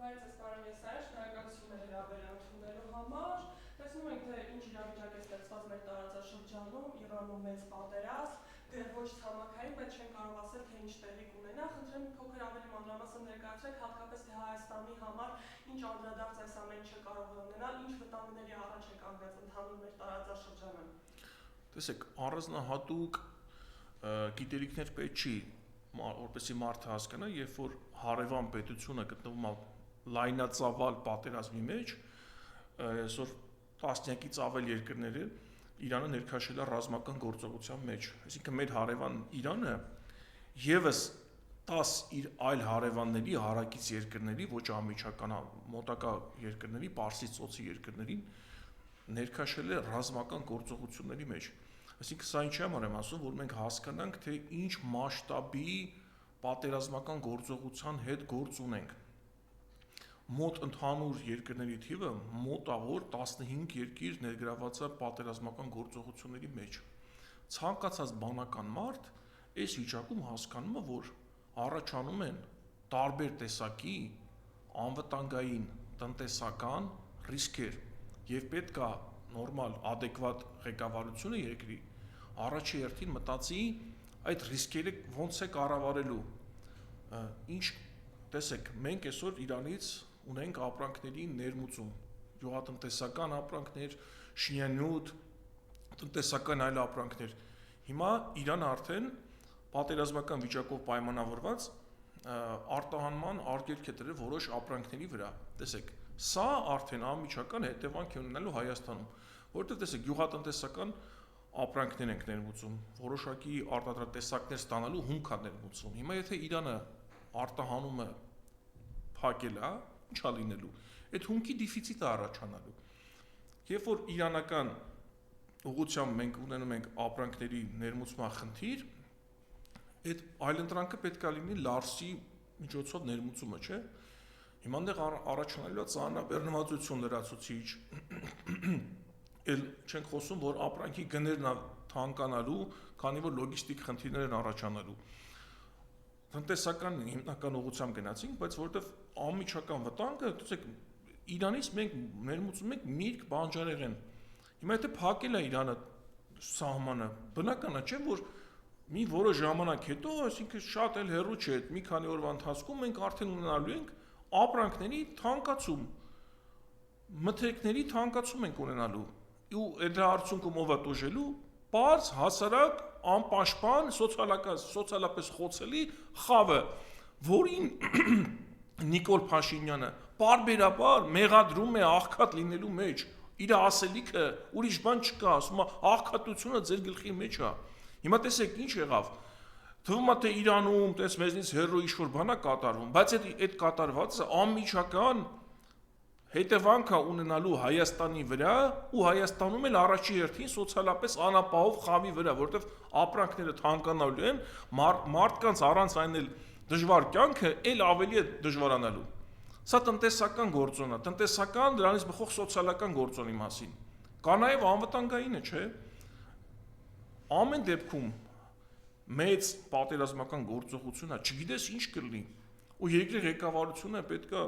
Բայց այս պարոն Եսայան, շնորհակալություն հրավերան ընդունելու համար։ Տեսնում ենք, թե ինչ իրավիճակ է ստեղծված մեր տարածաշրջանում, Իրանում մեծ պատերազմ, դեռ ոչ ցամաքային, բայց չեն կարող ասել, թե ինչ տեղի կունենա։ Խնդրեմ փոքր ավելի մանրամասն ներկայացրեք, հատկապես թե Հայաստանի համար ինչ անդրադարձ այս ամեն ինչը կարող է ունենալ, ինչ վտանգների առաջ է կանգնած ընդհանուր մեր տարածաշրջանը։ Տեսեք, առանձնահատուկ գիտելիքներ պետք չի, որպեսզի մարդը հասկանա, երբ որ հարևան պետությունը գտնվում է լայնածավալ պատերազմի մեջ, այսօր տասնյակից ավել երկրները Իրանը ներքաշել է ռազմական գործողության մեջ, այսինքն մեր հարևան Իրանը եւս 10 իր այլ հարևանների հարակից երկրների, ոչ անմիջական մոտակա երկրների, Պարսից ծոցի երկրներին ներքաշել է ռազմական գործողությունների մեջ։ Այսինքն սա ինչի համար եմ ասում, որ մենք հասկանանք, թե ինչ մասշտաբի պատերազմական գործողության հետ գործ ունենք։ Մոտ ընդհանուր երկրների թիվը մոտավոր 15 երկիր ներգրաված է պատերազմական գործողությունների մեջ։ Ցանկացած բանական մարդ այս վիճակում հասկանում է, որ առաջանում են տարբեր տեսակի անվտանգային տնտեսական ռիսկեր եւ պետք է նորմալ adekvat ղեկավարությունը երկրի առաջի հերթին մտածի այդ ռիսկերը ոնց է կառավարելու։ Ինչ տեսեք, մենք այսօր Իրանից ունենք ապրանքների ներմուծում, գյուղատնտեսական ապրանքներ, շինանյութ, տնտեսական այլ ապրանքներ։ Հիմա Իրանը արդեն պատերազմական վիճակով պայմանավորված արտահանման արգելք է դրել որոշ ապրանքների վրա։ Տեսեք, սա արդեն անմիջական հետևանք է ունենալու Հայաստանում, որովհետև տեսեք, գյուղատնտեսական ապրանքներ ենք ներմուծում, որոշակի արտադրատեսակներ ստանալու հումք է ներմուծում։ Հիմա եթե Իրանը արտահանումը փակել է, ի՞նչ է լինելու։ Այդ հումքի դեֆիցիտ է առաջանալու։ Երբ որ իրանական ուղղությամբ մենք ունենում ենք ապրանքների ներմուծման խնդիր, այդ այլընտրանքը պետք է լինի Լարսի միջոցով ներմուծումը, չէ՞։ Հիմա այնտեղ առաջանալու է ծանրաբեռնվածություն լրացուցիչ, էլ չենք խոսում, որ ապրանքի գներն թանկանալու, քանի որ լոգիստիկ խնդիրներ են առաջանալու։ Տնտեսական հիմնական ուղղությամբ գնացինք, բայց որովհետև անմիջական վտանգը, տեսեք, Իրանից մենք ներմուծում ենք միրգ, բանջարեղեն։ Հիմա եթե փակել է Իրանը սահմանը, բնական է, չէ՞, որ մի որոշ ժամանակ հետո, այսինքն շատ էլ հեռու չէ, մի քանի օրվա ընթացքում մենք արդեն ունենալու ենք ապրանքների թանկացում, մթերքների թանկացում ենք ունենալու։ Ու դրա արդյունքում ով է տուժելու, բարձ, հասարակ, անպաշտպան, սոցիալապես խոցելի խավը, որին Նիկոլ Փաշինյանը պարբերաբար մեղադրում է աղքատ լինելու մեջ, իր ասելիքը ուրիշ բան չկա, ասում է աղքատությունը ձեր գլխի մեջ է։ Հիմա տեսեք ինչ եղավ։ Թվում է թե Իրանում, տես մեզնից հեռու ինչ-որ բան է կատարվում, բայց այդ կատարվածը անմիջական հետևանք է ունենալու Հայաստանի վրա ու Հայաստանում էլ առաջի հերթին սոցիալապես անապահով խավի վրա, որովհետև ապրանքները թանկանալու են, մարդկանց առանց այն էլ դժվար կյանքը էլ ավելի է դժվարանալու։ Սա տնտեսական գործոն է, տնտեսական դրանից բխող սոցիալական գործոնի մասին։ Կա նաև անվտանգայինը, չէ՞։ Ամեն դեպքում մեծ պատերազմական գործողությունա, չգիտես ինչ կլինի, ու երկրի ղեկավարությունը պետք է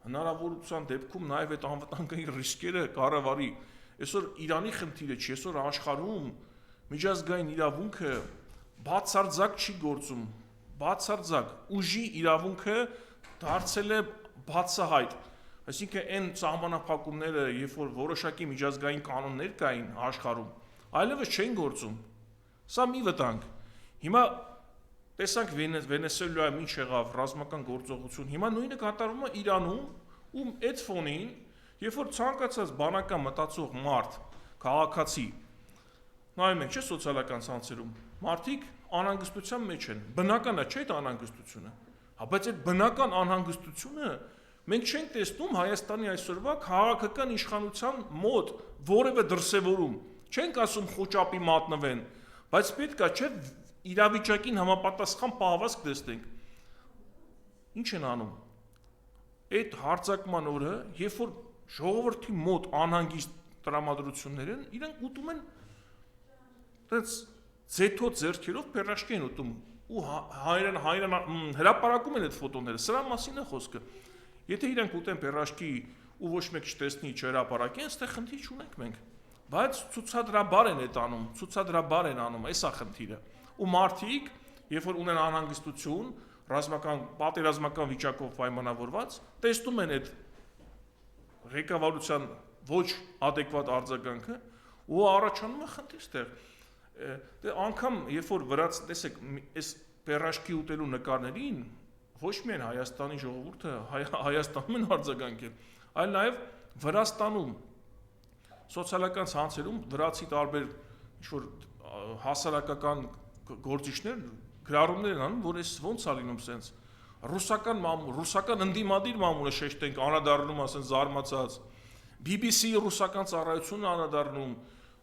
հնարավորության դեպքում նաև այդ անվտանգային ռիսկերը կառավարի։ Այսօր Իրանի խնդիրը չի, այսօր աշխարհում միջազգային իրավունքը բացարձակ չի գործում, բացարձակ ուժի իրավունքը դարձել է բացահայտ։ Այսինքն այն սահմանափակումները, երբ որ որոշակի միջազգային կանոններ կային աշխարհում, այլևս չեն գործում։ Սա մի վտանգ։ Հիմա տեսանք Վենեսուելայում ինչ եղավ, ռազմական գործողություն։ Հիմա նույնը կատարվում է Իրանում, ու այդ ֆոնին, երբ որ ցանկացած բանական մտածող մարդ, քաղաքացի, նայում ենք, չէ՞, սոցիալական ցանցերում, մարդիկ անհանգստության մեջ են։ Բնական է, չէ՞ այդ անհանգստությունը։ Հա, բայց այդ բնական անհանգստությունը մենք չենք տեսնում Հայաստանի այսօրվա քաղաքական իշխանության մոտ որևէ դրսևորում։ Չենք ասում խոճապի մատնվեն, բայց պետք է, չէ՞, իրավիճակին համապատասխան պահվածք տեսնենք։ Ինչ են անում։ Այդ հարձակման օրը, երբ որ ժողովրդի մոտ անհանգիստ տրամադրություններ են, իրենք ուտում են այդպես ձեթոտ ձեռքերով պերաշկի են ուտում ու հրապարակում են այդ ֆոտոները, սրա մասին է խոսքը։ Եթե իրանք ուտեն պերաշկի ու ոչ մեկ չտեսնի չհրապարակեն, այստեղ խնդիր չունենք մենք։ Բայց ցուցադրաբար են այդ անում, ցուցադրաբար են անում, էսա խնդիրը։ Ու մարդիկ, երբ որ ունեն անհանգստություն, պատերազմական վիճակով պայմանավորված, տեսնում են այդ ղեկավարության ոչ ադեկվատ արձագանքը ու առաջանում է խնդիր ստեղ։ Դե անգամ երբ որ վրաց տեսեք, այս պերաշկի ուտելու նկարներին ոչ միայն Հայաստանի ժողովուրդը Հայաստանում են արձագանքել, այլ նաև Վրաստանում սոցիալական ցանցերում վրացի տարբեր ինչ-որ հասարակական գործիչներ գրառումներ են անում, որ այս ոնց է լինում սենց ռուսական ընդդիմադիր մամուլը շեշտենք անդրադառնում ասեն զարմացած, BBC ռուսական ծառայությունն անդրադառնում,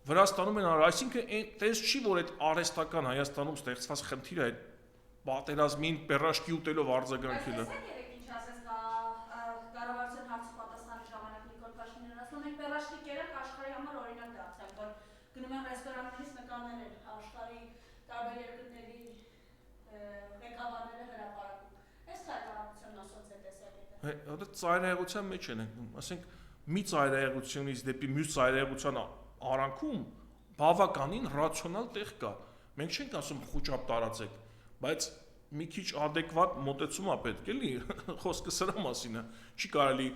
Վրաստանում են արել, այսինքն տես չի, որ այդ արհեստական Հայաստանում ստեղծված խնդիրը այդ պատերազմին պերաշկի ուտելով արձագանքելը։ Ինչ ասես կառավարության հարցի պատասխանի ժամանակ Նիկոլ Փաշինյանն ասում է պերաշկի կերակ աշխարհի համար օրինակ դարձան, որ գնում են ռեստորաններից նկարներ են աշխարհի տարբեր երկրների ղեկավարները հրապարակում։ Այս հայտարարությունն ասած է տեսակետը։ Դա ծայրահեղության մեջ են, ասենք մի ծայրահեղությունից դեպի մյուս ծայրահեղության արանքում բավականին ռացիոնալ տեղ կա։ Մենք չենք ասում խոճապ տարածեք, բայց մի քիչ ադեկվատ մոտեցում է պետք, էլի, խոսքը սրա մասին է։ Չի կարելի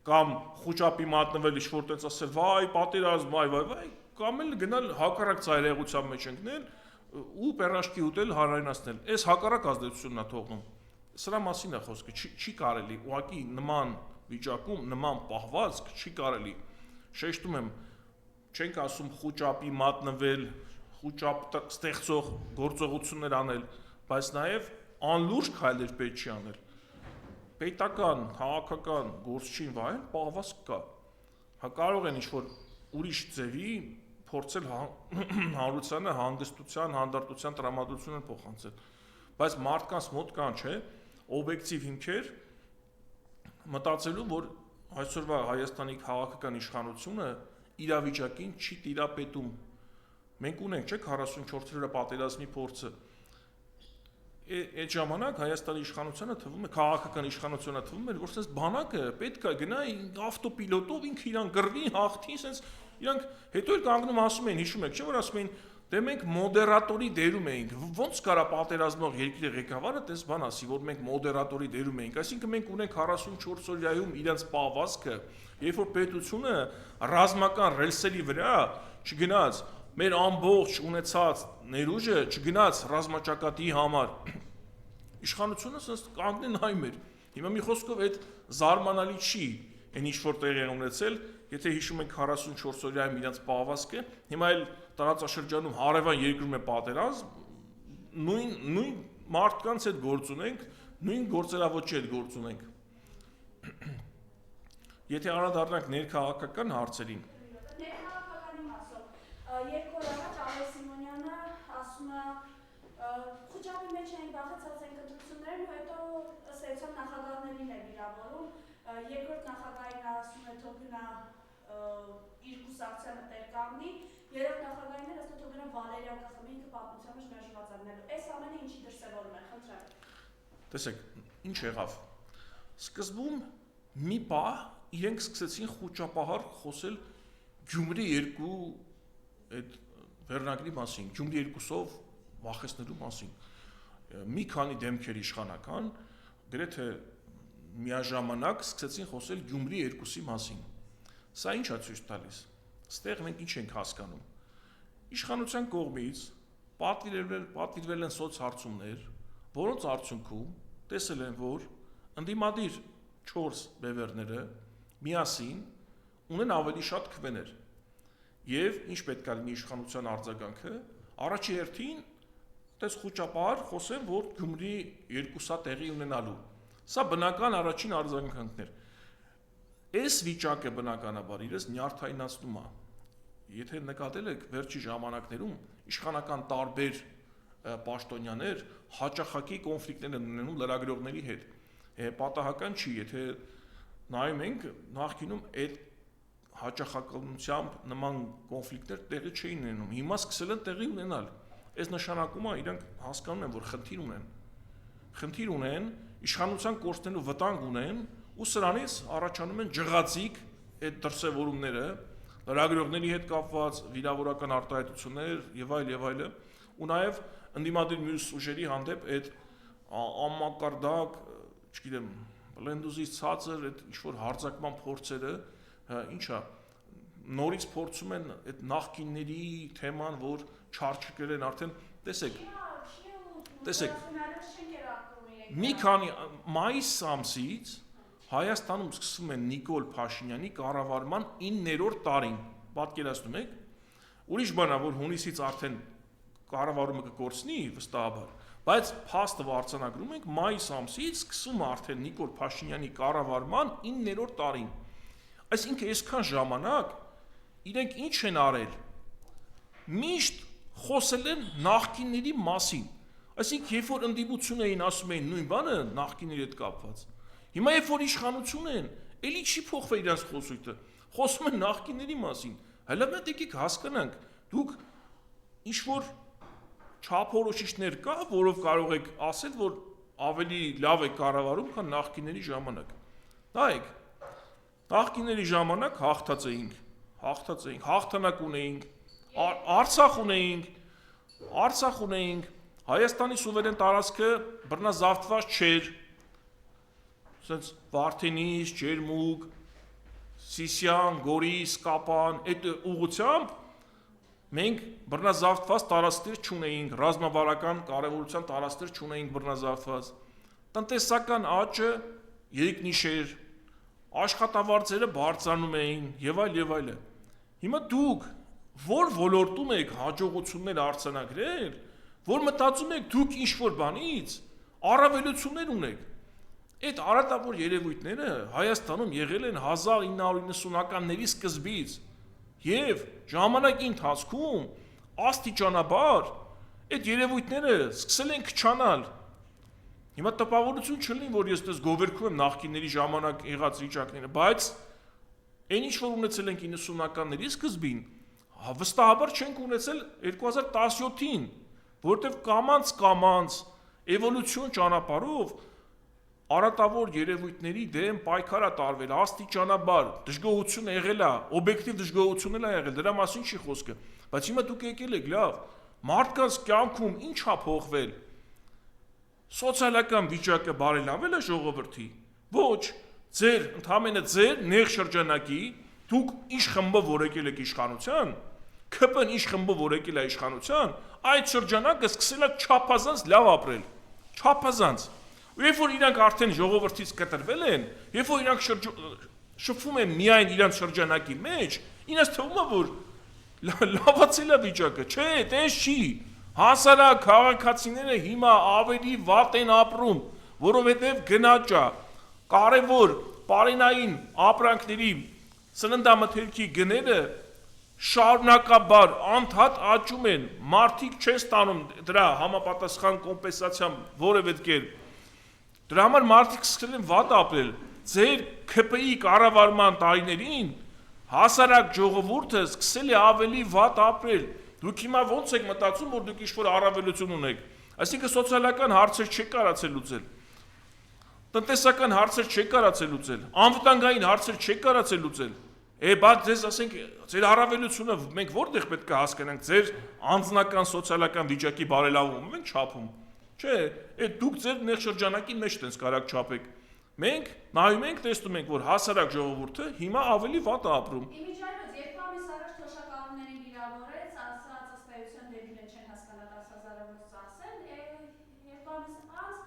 կամ խոճապի մատնվել ինչ-որ տենց ասել, վայ, պատերազմ, վայ, կամ էլ գնալ հակառակ ծայրահեղության մեջ ընկնել ու պերաշկի ուտել հանրայնացնել։ Այս հակառակ ազդեցությունն է թողնում։ Սրա մասին է խոսքը, չի կարելի, ուղղակի նման վիճակում, նման պահվածք չի կարելի։ Շեշտում եմ, չենք ասում խոճապի մատնվել, խոճապ ստեղծող գործողություններ անել, բայց նաև անլուրջ քայլեր պետք չի անել։ Պետական, քաղաքական գործչին վայել պահվածք կա։ Կարող են ինչ-որ ուրիշ ձևի փորձել հանրությանը հանգստության, հանդարտության տրամադրությունը փոխանցել, բայց մարդկանց մոտ կան, չէ, օբյեկտիվ հիմքեր մտածելու, որ այսօրվա Հայաստանի քաղաքական իշխանությունը իրավիճակին չի տիրապետում։ Մենք ունենք, չէ, 44-րդ պատերազմի փորձը։ Այդ ժամանակ Հայաստանի իշխանությունը թվում է, քաղաքական իշխանությունը թվում էր, որ sense բանակը պետք է գնա ավտոպիլոտով ինքը իրան գրվի, հաղթի, sense իրանք հետո էլ կանգնում ասում էին, հիշում եք, չէ՞ որ ասում էին, դե մենք մոդերատորի դերում էինք։ Ոնց կարա պատերազմող երկրի ղեկավարը տես բան ասի, որ մենք մոդերատորի դերում էինք։ Այսինքն մենք ունենք 44 օրյայում իրենց պահվածքը, երբ որ պետությունը ռազմական ռելսերի վրա չգնաց մեր ամբողջ ունեցած ներուժը չգնաց ռազմաճակատի համար։ Իշխանությունը sense կանգնեն նայում էր։ Հիմա մի խոսքով այդ զարմանալի չի, այն ինչ որ տեղի ունեցել, եթե հիշում ենք 44 օրյայում իրենց պահվածքը, հիմա էլ տարածաշրջանում հարևան երկրում է պատերազմ, նույն մարդկանց հետ գործ ունենք, նույն գործելավոճի հետ գործ ունենք։ Եթե անդրադառնանք ներքաղաքական հարցերին, ներքաղաքականի մասով երկու օր առաջ Ալեքս Սիմոնյանը ասում է խոճապի մեջ էին բախեցած են կտրություններն ու հետո ըստ էության նախագահներին է վիրավորում, երկրորդ նախագահին ասում է թող գնա իր կուսակցությանը տեր կանգնի, երրորդ նախագահին էլ ասում է թող գնա Վալերիա կխմի, ինքը պատմության մեջ մերժված անելու։ Այս ամենը ինչի դրսևորում է, խնդրեմ։ տեսեք, ինչ եղավ։ Սկզբում մի պահ իրենք սկսեցին խոճապահար խոսել Գյումրի 2 այդ վերնագրի մասին, Գյումրի 2-ով վախեցնելու մասին։ Մի քանի դեմքեր իշխանական գրեթե միաժամանակ սկսեցին խոսել Գյումրի 2-ի մասին։ Սա ինչ է ցույց տալիս։ Ստեղ մենք ինչ ենք հասկանում։ Իշխանության կողմից պատվիրվել են սոցհարցումներ, որոնց արդյունքում տեսել են, որ ընդդիմադիր 4 բևեռները միասին ունեն ավելի շատ քվեներ։ Եվ ինչ պետք է լինի իշխանության արձագանքը, առաջի հերթին այդպես խոճապահար խոսեն, որ Գյումրի 2-ա տեղի ունենալու։ Սա բնական առաջին արձագանքն էր։ Այս վիճակը բնականաբար իրս նյարդայնացնում է։ Եթե նկատել եք վերջի ժամանակներում իշխանական տարբեր պաշտոնյաներ հաճախակի կոնֆլիկտներ են ունենում լրագրողների հետ։ Պատահական չի, եթե նայում ենք նախկինում այդ հաճախականությամբ նման կոնֆլիկտներ տեղի չէին ունենում։ Հիմա սկսել են տեղի ունենալ։ Այս նշանակում է իրանք հասկանում են, որ խնդիր ունեն, իշխանության կորցնելու վտանգ ունեն ու սրանից առաջանում են ջղացիկ այդ դրսևորումները, լրագրողների հետ կապված վիրավորական արտահայտություններ եւ այլը, ու նաեւ ընդդիմադիր մյուս ուժերի հանդեպ այդ անմակարդակ, չգիտեմ, բլենդուզից ցածր այդ ինչ-որ հարձակման փորձերը, ինչա, նորից փորձում են այդ նախկինների թեման, որ չարչկել են արդեն, տեսեք, մի քանի մայիս ամսից Հայաստանում սկսվում է Նիկոլ Փաշինյանի կառավարման 9-րդ տարին, պատկերացնում եք, ուրիշ բան է, որ հունիսից արդեն կառավարումը կկորցնի վստահաբար, բայց փաստը արձանագրում ենք մայիս ամսից սկսում է արդեն Նիկոլ Փաշինյանի կառավարման 9-րդ տարին, այսինքն այսքան ժամանակ իրենք ինչ են արել, միշտ խոսել են նախկինների մասին, այսինքն երբ որ ընդդիմություն էին ասում էին նույն բանը նախկինների հետ կապված, հիմա երբ որ իշխանություն են, էլի չի փոխվել իրենց խոսույթը, խոսում են նախկինների մասին, հələ մենք եկեք հասկանանք, դուք ինչ-որ չափորոշիչներ կա, որով կարող եք ասել, որ ավելի լավ է կառավարում, քան նախկինների ժամանակ, նայեք, նախկինների ժամանակ հաղթած էինք, հաղթանակ ունեինք, Արցախ ունեինք, Հայաստանի սուվերեն տարածքը բռնազավթված չէր, սենց Վարդենիս, Ջերմուկ, Սիսիան, Գորիս, Կապան, այդ ուղղությամբ մենք բռնազավթված տարածքներ չունեինք, ռազմավարական կարևորության տարածքներ չունեինք բռնազավթված, տնտեսական աճը երիկնիշեր, աշխատավարձերը բարձրանում էին եւ այլ, Հիմա դուք որ ոլորտում եք հաջողություններ արձանագրել, որ մտածում եք դուք ինչ-որ բանից առավելություններ ունեք, այդ արատավոր երևույթները Հայաստանում եղել են 1990-ականների սկզբից եւ ժամանակի ընթացքում աստիճանաբար այդ երևույթները սկսել են քչանալ։ Հիմա տպավորություն չլինի, որ ես դες գովերքում եմ նախկինների ժամանակ եղած վիճակները, բայց այն ինչ որ ունեցել ենք 90-ականների սկզբին, վստահաբար չենք ունեցել 2017-ին, որտեղ կամանց էվոլյուցիոն ճանապարհով արատավոր երևույթների դեմ պայքար է տարվել, աստիճանաբար դժգոհություն եղել է, օբյեկտիվ դժգոհություն է եղել, դրա մասին չի խոսքը, բայց հիմա դուք եկել եք լավ, մարդկանց կյանքում ինչ է փոխվել, սոցիալական վիճակը բարելավել է ժողովրդի, ոչ, ընդհանրապես ձեր նեղ շրջանակի, դուք ինչ խմբով որ եկել եք իշխանության, ԿՊ-ն ինչ խմբով որ եկել է իշխանության, այդ շրջանակը սկսել է չափազանց լավ ապրել, չափազանց, ու երբ որ իրանք արդեն ժողովրդից կտրվել են, երբ որ իրանք շփվում են միայն իրանք շրջանակի մեջ, ինձ թվում է, որ լավացել է վիճակը, չէ, այդպես չի, հասարակ քաղաքացիները հիմա ավելի վատ են ապրում, որովհետև գնաճ է, կարևոր պարենային ապրանքների սննդամթերքի գները շարունակաբար անդադ աճում են, մարդիկ չեն ստանում դրա համապատասխան կոմպենսացիա որևէ կերպ, դրա համար մարդիկ սկսել են վատ ապրել, ձեր ԿՊ-ի կառավարման տարիներին հասարակ ժողովուրդը սկսել է ավելի վատ ապրել, դուք հիմա ոնց եք մտածում, որ դուք ինչ-որ առավելություն ունեք, այսինքն սոցիալական հարցեր չեք կարացել լուծել, տնտեսական հարցեր չեք կարացել լուծել, անվտանգային հարցեր չեք կարացել լուծել, բայց ձեզ ասենք, ձեր առավելությունը մենք որտեղ պետք է հասկանանք, ձեր անձնական սոցիալական վիճակի բարելավումը մենք չափում, չէ, դուք ձեր նեղ շրջանակի մեջ տենց կարակ չափեք, մենք նայում ենք, տեսնում ենք, որ հասարակ ժողովուրդը հիմա ավելի վատ է ապրում։ Իմիջայլոց, 2 ամիս առաջ թոշակառուներին վիրավորեց, ասած ըստ դեպին չեն հասկանա 10,000-ով ծախսեն, 2 ամիս անց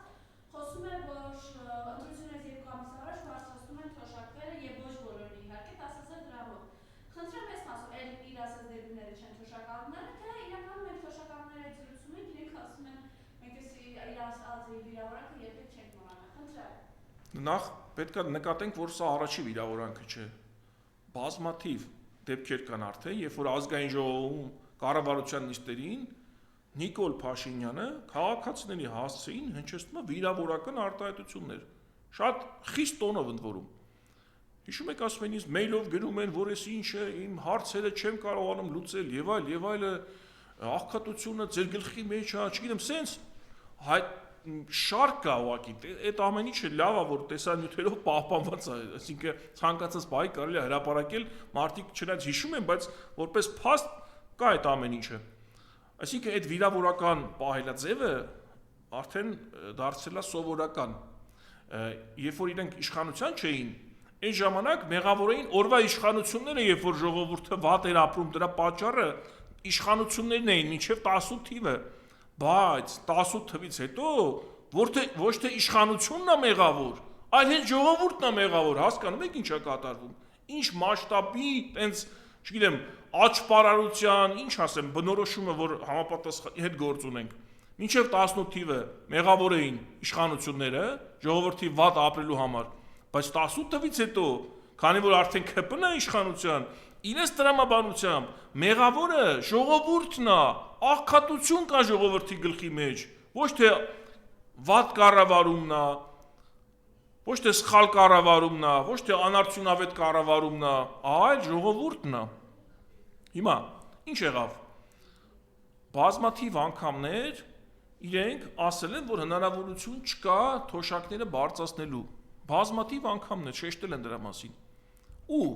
խոսում է, որ ընտրությունից 2 ամիս առաջ բարձրացնում են թոշակները եւ ոչ բոլորին իհարկե 10,000 դրամով։ Խնդրեմ ես ասում, այլ իր ասած դեպիները չեն թոշակառուները, թե իրականում մենք թոշակառուների հետ զրուցում ենք, իրենք ասում են, մենք էս իր ասած վիրավորանքը երբեք չենք մոռանա։ Խնդրեմ։ Նախ պետք է նկատենք, որ սա առաջի վիրավորանքը չէ։ Բազմաթիվ դեպքեր կան արդեն, երբ որ ազգային ժողովում կառավարության նիստերին Նիկոլ Փաշինյանը քաղաքացիների հասցեին հնչեցնում է վիրավորական արտահայտություններ։ Շատ խիստ տոնով ընդ որում։ Հիշում եք ասում են ինձ մեյլով գրում են, որ էս ինչ է, իմ հարցերը չեմ կարողանում լուծել եւ այլը, աղքատությունը ձեր գլխի մեջ է, չգիտեմ, սենց շարք կա ուղղակի, այդ ամեն ինչը լավ է, որ տեսանյութերով պահպանված է, այսինքն ցանկացած բայի կարելի է հրապարակել, մարդիկ չնայած հիշում են, բայց որպես փաստ կա այդ ամեն ինչը։ Այսինքն այդ վիրավորական պահելաձևը արդեն դարձել է սովորական։ Երբ որ իրենք իշխանության չէին, այն ժամանակ մեղավոր էին օրվա իշխանությունները, երբ որ ժողովուրդը վատ էր ապրում, դրա պատճառը իշխանություններն էին մինչև 18 թիվը, բայց 18 թվից հետո ոչ թե իշխանությունն է մեղավոր, այլ հենց ժողովուրդն է մեղավոր, հասկանում եք ինչ է կատարվում, ինչ մասշտաբի, տենց, չգիտեմ, աճպարարության, ինչ ասեմ, բնորոշումը, որ համապատասխան հետ գործ ունենք։ Մինչև 18 թիվը մեղավոր էին իշխանությունները, ժողովրդի վատ ապրելու համար, բայց 18 թվից հետո, քանի որ արդեն ԿՊ-ն է իշխանության, իրենց տրամաբանությամբ մեղավորը ժողովուրդն է, աղքատություն կա ժողովրդի գլխի մեջ, ոչ թե վատ կառավարումն է, ոչ թե սխալ կառավարումն է, ոչ թե անարդյունավետ կառավարումն է, այլ ժողովուրդն է։ Հիմա ինչ եղավ։ Բազմաթիվ անգամներ իրենք ասել են, որ հնարավորություն չկա թոշակները բարձրացնելու։ Բազմաթիվ անգամներ շեշտել են դրա մասին։ Ու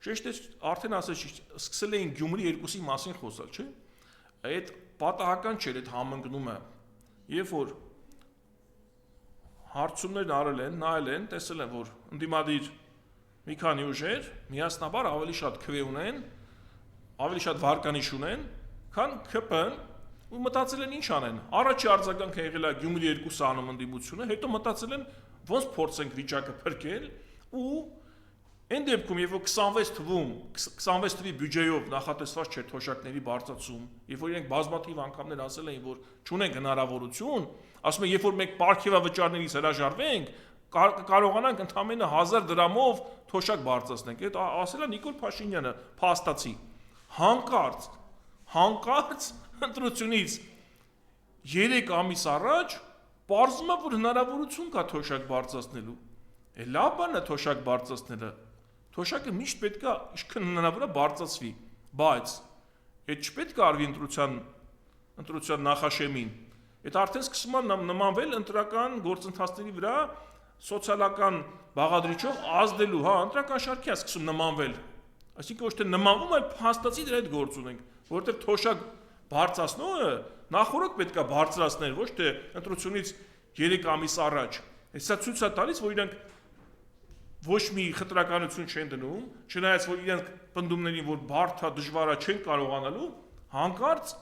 շեշտեց, արդեն ասեցի, սկսել էին Գյումրի 2-ի մասին խոսալ, չէ՞։ Այդ պատահական չէր այդ համընկնումը։ Երբ որ հարցումներն արել են, նայել են, տեսել են, որ ընդդիմադիր մի քանի ուժեր միասնաբար ավելի շատ քվե ունեն, ավելի շատ վարկանիշ ունեն, քան ԿՊ-ն, ու մտածել են ինչ անեն։ Առաջի արձագանքը եղել է Գյումրի 2 անում ընդդիմությունը, հետո մտածել են ոնց փորձենք վիճակը փրկել ու այն դեպքում, երբ որ 26 թվի բյուջեով նախատեսված չէր թոշակների բարձրացում, երբ որ իրենք բազմաթիվ անգամներ ասել էին, որ չունենք հնարավորություն, ասում են, երբ որ մենք պարգևավճարներից հրաժարվենք, կարողանանք ընդամենը 1000 դրամով թոշակ բարձրացնենք։ Այդ ասել է Նիկոլ Փաշինյանը, փաստացի։ Հանկարծ ընտրությունից 3 ամիս առաջ պարզվում է, որ հնարավորություն կա թոշակ բարձրացնելու։ Լավ բան է թոշակ բարձրացնելը։ Թոշակը միշտ պետք է ինչքան հնարավոր է բարձրացվի, բայց այդ չպետք է արվի ընտրության նախաշեմին։ Այդ արդեն սկսում է նմանվել ընտրական գործընթացների վրա սոցիալական բաղադրիչով ազդելու, հա, ընտրական շարքի է սկսում նմանվել։ Այսինքն ոչ թե նմանվում, այլ փաստացի դրա հետ գործ ունենք, որովհետև թոշակ բարձրացնողը նախորդ պետք է բարձրացներ, ոչ թե ընտրությունից 3 ամիս առաջ։ Սա ցույց է տալիս, որ իրենք ոչ մի խտրականություն չեն դնում, չնայած որ իրենք պնդումներին, որ բարդ է, դժվար է, չեն կարողանալու, հանկարծ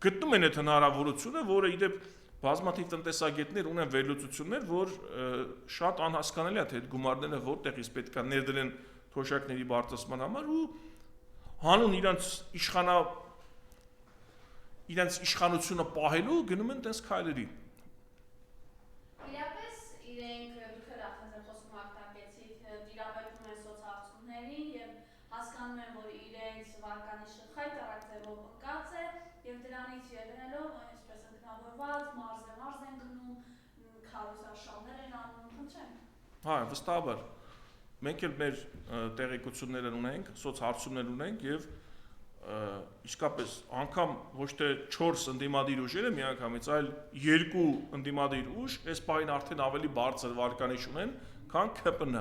գտնում են այդ հնարավորությունը, որը իդեպ բազմաթիվ տնտեսագետներ ունեն վերլուծություններ, որ շատ անհասկանալի է, թե այդ գումարները որտեղից պետք է ներդրեն թոշակների բարձրացման համար ու հանուն իրենց իշխանությունը պահելու գնում են տես քայլերի։ Իրապես իրենք դուք արդեն խոսում արտակեցիք, դիրապետում են սոցհարցումներին եւ հասկանում են, որ իրենց վարկանիշը խայտարակ ձևով ընկած է եւ դրանից ելնելով այսպես ընկնավորված մարզ են գնում, քարոզարշավներ են անում, խնդրեմ։ Հա, վստահաբար։ Մենք էլ մեր տեղեկություններ ունենք, սոցհարցումներ ունենք եւ իսկապես անգամ ոչ թե 4 ընդդիմադիր ուժերը միանգամից, այլ 2 ընդդիմադիր ուժ այս պահին արդեն ավելի բարձր վարկանիշ ունեն, քան ԿՊ-ն։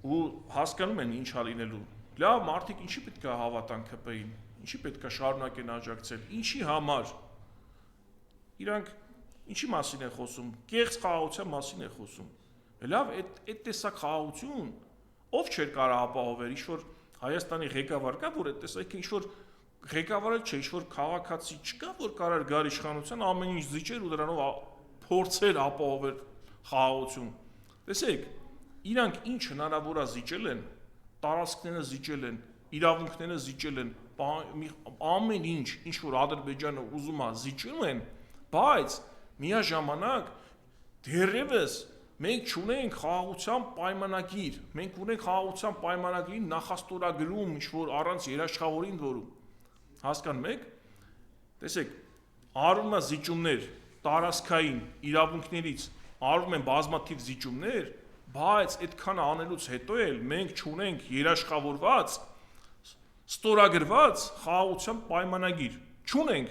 Ու հասկանում են ինչ ա լինելու։ Լավ, մարդիկ ինչի պետք է հավատան ԿՊ-ին, ինչի պետք է շարունակեն աջակցել, ինչի համար։ Իրանք ինչի մասին են խոսում, կեղծ խաղաղության մասին են խոսում։ Լավ, այդ տեսակ խաղաղություն ով չէր կարող ապահովել, ինչ-որ Հայաստանի ղեկավար կա, որ այդ տեսակ ինչ-որ ղեկավարը չէ, ինչ-որ քաղաքացի չկա, որ կարող գար իշխանության ամեն ինչ զիջեր ու դրանով փորձեր ապահովել խաղաղություն։ Տեսեք, իրանք ինչ հնարավոր է զիջել են, տարածքները զիջել են, իրավունքները զիջել են, ամեն ինչ որ Ադրբեջանը ուզում է զիջում են, բայց միաժամանակ դեռևս մենք չունենք խաղաղության պայմանագիր, մենք ունենք խաղաղության պայմանագրի նախաստորագրում, ինչ-որ առանց երաշխավորին որում, հասկանում եք, տեսեք, արվում է զիջումներ, տարածքային իրավունքներից, արվում են բազմաթիվ զիջումներ, բայց այդքան անելուց հետո էլ մենք չունենք երաշխավորված, ստորագրված խաղաղության պայմանագիր, չունենք,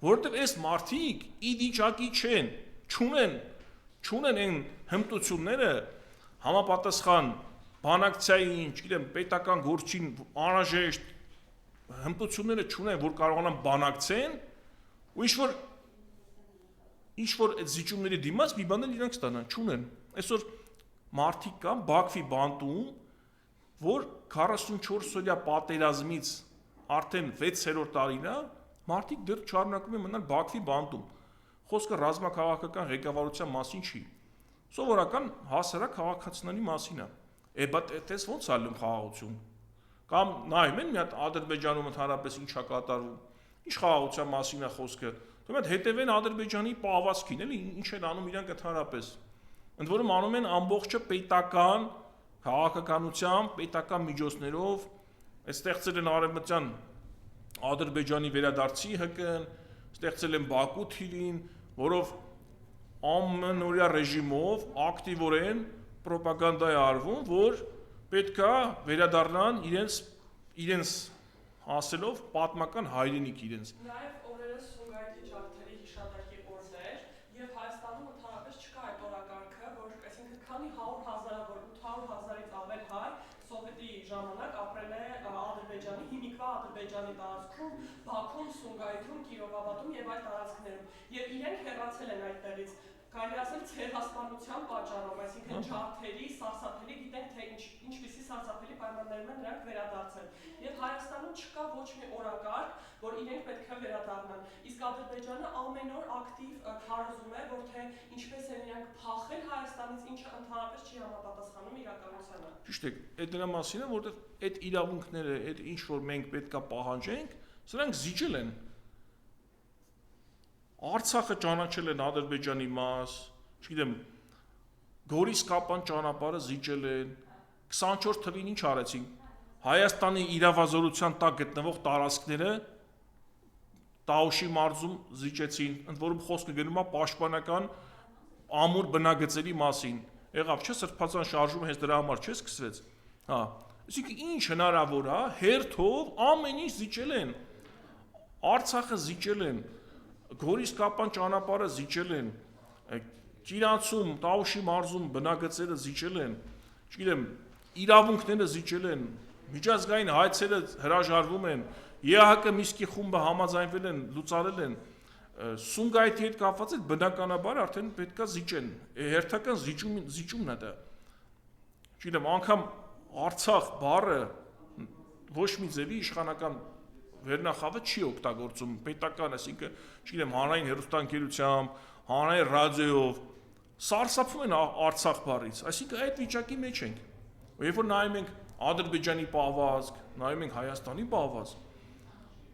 որովհետև այս մարդիկ իդիճակի չեն, չունեն այն հմտությունները համապատասխան բանակցային, չգիտեմ, պետական գործին անհրաժեշտ հմտությունները չունեն, որ կարողանան բանակցեն, ու ինչ-որ այդ զիջումների դիմաց մի բան էլ իրանք ստանան, չունեն։ Այսօր մարդիկ կան Բաքվի բանտում, որ 44-օրյա պատերազմից արդեն 6-րդ տարին է, մարդիկ դեռ շարունակում են մնալ Բաքվի բանտում։ Խոսքը ռազմաքաղաքական ղեկավարության մասին չի։ Սովորական հասարակ քաղաքացիների մասին է։ Էս ո՞նց է լում խաղաղություն։ Կամ նայում են մի հատ Ադրբեջանում ընդհանրապես ինչ է կատարվում, ինչ խաղաղության մասին է խոսքը։ Դու մոտ հետևեն Ադրբեջանի պահվածքին, էլի ինչ են անում իրանք ընդհանրապես։ Ընդ որում անում են ամբողջը պետական քաղաքականությամբ, պետական միջոցներով, ստեղծել են արևմտյան Ադրբեջանի վերադարձի ՀԿ-ն, ստեղծել են Բաքու թիվին, որով ամենօրյա ռեժիմով ակտիվորեն պրոպագանդա է արվում, որ պետքա վերադառնան իրենց հասելով պատմական հայրենիք իրենց։ Նաև օրերս Սումգայիթի ջարդերի հիշատակի օրն էր, եւ Հայաստանում ընդհանրապես չկա այդ օրակարգը, որ այսինքն քանի 100,000-ավոր, 800,000-ից ավել հայ սովետի ժամանակ ապրել է Ադրբեջանի, հիմիկվա Ադրբեջանի տարածքում, Բաքվում, Սումգայիթում, Կիրովաբադում եւ այլ տարածքներում, եւ իրենք հեռացել են այդտեղից։ Կարելի ասել ցեղասպանության պատճառով, այսինքն ջարդերի, սարսափելի, գիտենք թե ինչպիսի սարսափելի պայմաններում են նրանք վերադարձել։ Եվ Հայաստանում չկա ոչ մի օրակարգ, որ իրենք պետք է վերադառնան։ Իսկ Ադրբեջանը ամեն օր ակտիվ քարոզում է, որ թե ինչպես են իրենք փախել Հայաստանից, ինչը ընդհանրապես չի համապատասխանում իրականությանը։ Ճիշտ է, այդ դրա մասին է, որովհետև այդ իրավունքները, այդ ինչ որ մենք պետքա պահանջենք, սրանք զիջել են։ Արցախը ճանաչել են Ադրբեջանի մաս, չգիտեմ, Գորիս-Կապան ճանապարհը զիջել են, 24 թվին ինչ արեցին։ Հայաստանի իրավազորության տակ գտնվող տարածքները Տաուշի մարզում զիջեցին, ընդ որում խոսքը գնում է պաշտպանական ամուր բնագծերի մասին։ Եղավ չէ սրբազան շարժումը հենց դրա համար չէ սկսվեց։ Հա, այսինքն ինչ հնարավոր է, հերթով ամեն ինչ զիջել են։ Արցախը զիջել են, Գորիս-Կապան ճանապարհը զիջել են, Ճիրանցում, Տաուշի մարզում բնագծերը զիջել են, չգիտեմ, իրավունքները զիջել են, միջազգային հայցերը հրաժարվում են, ԵԱՀԿ Միսկի խումբը համաձայնվել են, լուծարել են, Սումգայիթի հետ կապված այդ բնականաբար արդեն պետքա զիջեն, հերթական զիջումն է դա։ Չգիտեմ, անգամ Արցախ բառը ոչ մի ձևի իշխանական վերնախավը չի օգտագործում պետական, այսինքն, չգիտեմ, հանրային հեռուստաընկերությամբ, հանրային ռադիոյով սարսափում են Արցախ բառից, այսինքն այդ վիճակի մեջ ենք։ Երբ որ նայում ենք Ադրբեջանի պահվածք, նայում ենք Հայաստանի պահվածք,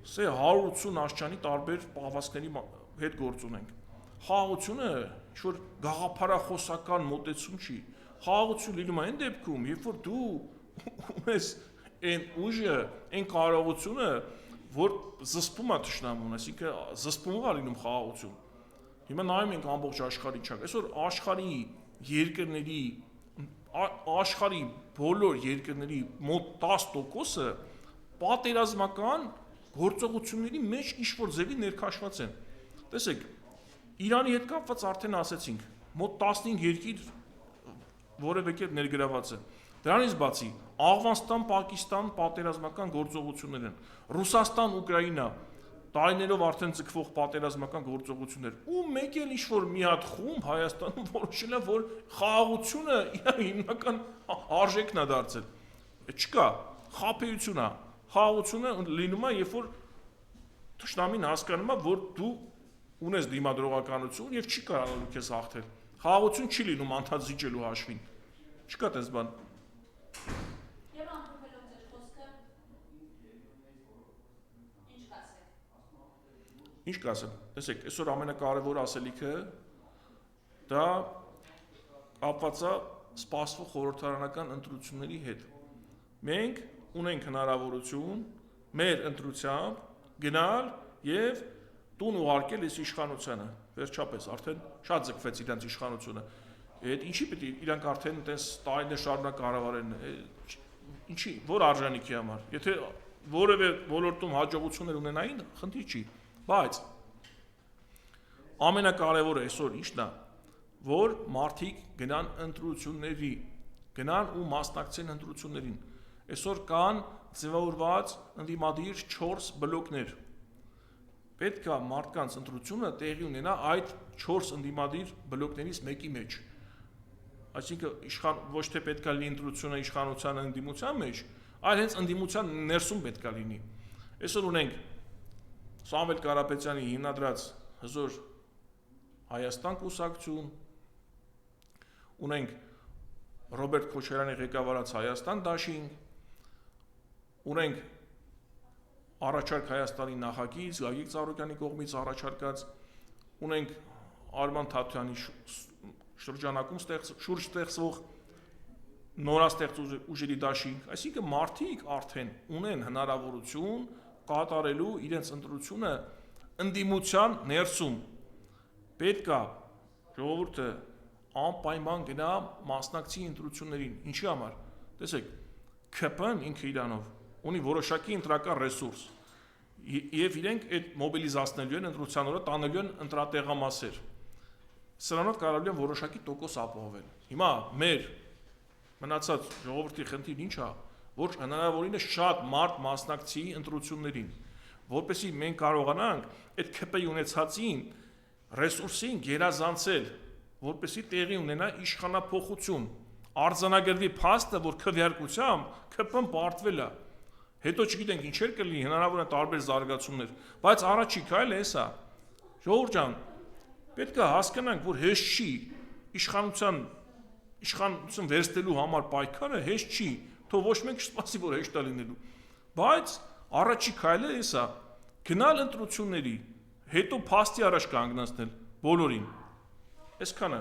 սե 180 աշճանի տարբեր պահվածքների հետ գործ ունենք։ Խաղաղությունը ինչ-որ գաղափարախոսական մոտեցում չի։ Խաղաղություն լինում է այն դեպքում, երբ որ դու ունես այն ուժը, այն կարողությունը, որ զսպում է թշնամուն, այսինքն զսպումով է լինում խաղաղություն։ Հիմա նայում ենք ամբողջ աշխարհի չակ։ Այսօր աշխարհի բոլոր երկրների մոտ 10%-ը պատերազմական գործողությունների մեջ ինչ-որ ձևի ներքաշված են։ Տեսեք, Իրանի հետ կապված արդեն ասեցինք, մոտ 15 երկիր որևէ կերպ ներգրաված է։ Դրանից բացի Աֆղանստան, Պակիստան պատերազմական գործողություններ են, Ռուսաստան, Ուկրաինա տարիներով արդեն ձգվող պատերազմական գործողություններ, ու մեկ էլ ինչ-որ մի հատ խումբ Հայաստանում որոշել է, որ խաղաղությունը իր հիմնական արժեքն է դարձել։ Չկա, խաբեություն է, խաղաղությունը լինում է, երբ որ թշնամին հասկանում է, որ դու ունես դիմադրողականություն եւ չի կարողանում քեզ հաղթել։ Խաղաղություն չի լինում անդադ զիջելու հաշվին։ Չկա դες բան։ Եվ ամփոփելով ձեր խոսքը, ինչ կասեք։ Ինչ կասեմ։ Տեսեք, այսօր ամենակարևոր ասելիքը դա կապված է սպասվող խորհրդարանական ընտրությունների հետ։ Մենք ունենք հնարավորություն մեր ընտրությամբ գնալ եւ տուն ուղարկել այս իշխանությանը։ Վերջապես արդեն շատ ձգվեց իրենց իշխանությունը։ Այդ ինչի պետք է իրանք արդեն այտենց տարիներ շարունակ կառավարեն։ Ինչի, որ արժանիքի համար։ Եթե որևէ ոլորտում հաջողություններ ունենային, խնդիր չի, բայց ամենակարևորը այսօր ի՞նչն է, որ մարդիկ գնան ընտրությունների, գնան ու մասնակցեն ընտրություններին։ Այսօր կան ձևավորված ընդդիմադիր 4 բլոկներ։ Պետք է մարդկանց ընտրությունը տեղի ունենա այդ 4 ընդդիմադիր բլոկներից մեկի մեջ։ Այսինքն ոչ թե պետք է լինի ընտրությունը իշխանության ընդդիմության մեջ, այլ հենց ընդդիմության ներսում պետք է լինի։ Այսօր ունենք Սամվել Կարապետյանի հիմնադրած հզոր Հայաստան կուսակցություն, ունենք Ռոբերտ Քոչարյանի ղեկավարած Հայաստան դաշինք, ունենք առաջարկ Հայաստանի նախագիծ, Գագիկ Ծառուկյանի կողմից առաջարկած, ունենք Արման Թաթյանի շրջանակում շուրջ ստեղծվող նորաստեղծ ուժերի դաշինք, այսինքն մարդիկ արդեն ունեն հնարավորություն կատարելու իրենց ընտրությունը ընդդիմության ներսում։ Պետք է ժողովուրդը անպայման գնա մասնակցի ընտրություններին։ Ինչի համար։ Տեսեք, ԿՊ-ն ինքը իրանով ունի որոշակի ընտրական ռեսուրս եւ իրենք այդ մոբիլիզացնելու են ընտրության օրը տանելու են ընտրատեղամասեր։ Սրանով կարելի է որոշակի տոկոս ապահովել։ Հիմա մեր մնացած ժողովրդի խնդիրն ինչ է, որ հնարավորինս շատ մարդ մասնակցի ընտրություններին, որպեսզի մենք կարողանանք այդ ԿՊ-ի ունեցածին ռեսուրսին գերազանցել, որպեսզի տեղի ունենա իշխանափոխություն, արձանագրվի փաստը, որ քվեարկությամբ ԿՊ-ն պարտվել է։ Հետո չգիտենք ինչեր կլինի, հնարավոր է տարբեր զարգացումներ, բայց առաջի քայլը էսա։ Ժողովուրդ ջան, պետք է հասկանանք, որ հեշտ չի իշխանություն վերցնելու համար պայքարը հեշտ չի, թող ոչ մեկ չսպասի, որ հեշտ է լինելու։ Բայց առաջի քայլը էսա, գնալ ընտրությունների, հետո փաստի առաջ կանգնացնել բոլորին։ Այսքանը։